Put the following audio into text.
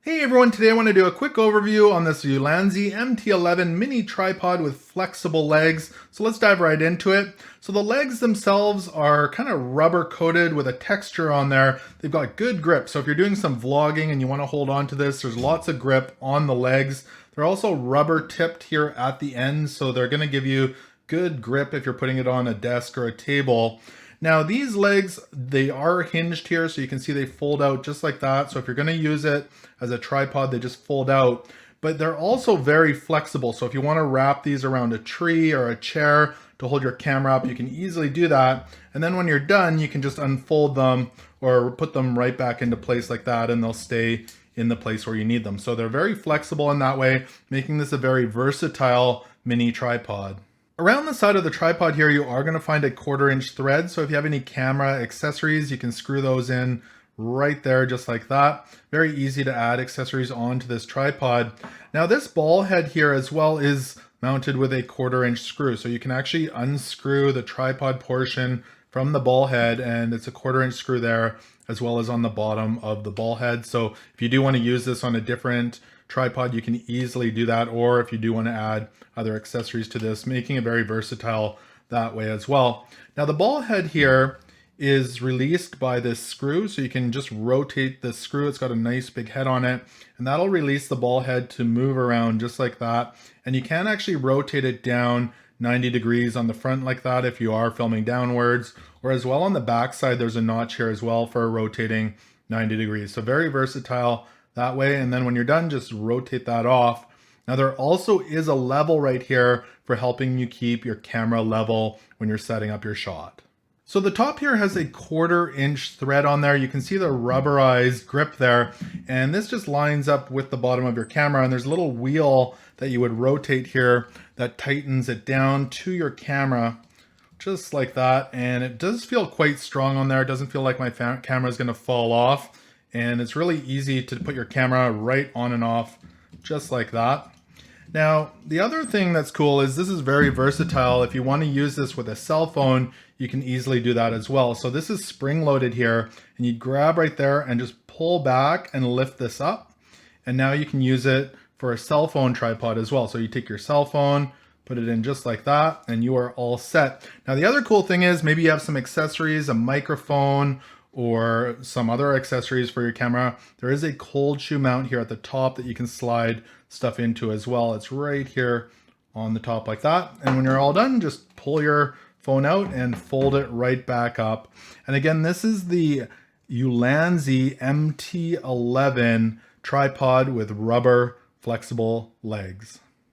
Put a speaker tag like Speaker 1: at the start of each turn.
Speaker 1: Hey everyone, today I want to do a quick overview on this Ulanzi MT-11 mini tripod with flexible legs. So let's dive right into it. So the legs themselves are kind of rubber coated with a texture on there. They've got good grip. So if you're doing some vlogging and you want to hold on to this, there's lots of grip on the legs. They're also rubber tipped here at the end, so they're going to give you good grip if you're putting it on a desk or a table. Now these legs, they are hinged here, so you can see they fold out just like that. So if you're going to use it as a tripod, they just fold out. But they're also very flexible. So if you want to wrap these around a tree or a chair to hold your camera up, you can easily do that. And then when you're done, you can just unfold them or put them right back into place like that, and they'll stay in the place where you need them. So they're very flexible in that way, making this a very versatile mini tripod. Around the side of the tripod here, you are going to find a 1/4-inch thread. So if you have any camera accessories, you can screw those in right there, just like that. Very easy to add accessories onto this tripod. Now this ball head here as well is mounted with a 1/4-inch screw. So you can actually unscrew the tripod portion from the ball head, and it's a 1/4-inch screw there, as well as on the bottom of the ball head. So if you do want to use this on a different tripod, you can easily do that, or if you do want to add other accessories to this, making it very versatile that way as well. Now the ball head here is released by this screw, so you can just rotate the screw. It's got a nice big head on it, and that'll release the ball head to move around just like that. And you can actually rotate it down 90 degrees on the front like that if you are filming downwards, or as well on the back side there's a notch here as well for rotating 90 degrees. So very versatile that way. And then when you're done, just rotate that off. Now there also is a level right here for helping you keep your camera level when you're setting up your shot. So the top here has a 1/4-inch thread on there. You can see the rubberized grip there, and this just lines up with the bottom of your camera, and there's a little wheel that you would rotate here that tightens it down to your camera just like that. And it does feel quite strong on there. It doesn't feel like my camera is going to fall off, and it's really easy to put your camera right on and off just like that. Now, the other thing that's cool is this is very versatile. If you want to use this with a cell phone, you can easily do that as well. So this is spring loaded here, and you grab right there and just pull back and lift this up. And now you can use it for a cell phone tripod as well. So you take your cell phone, put it in just like that, and you are all set. Now the other cool thing is maybe you have some accessories, a microphone, or some other accessories for your camera. There is a cold shoe mount here at the top that you can slide stuff into as well. It's right here on the top like that. And when you're all done, just pull your phone out and fold it right back up. And again, this is the Ulanzi MT-11 tripod with rubber flexible legs.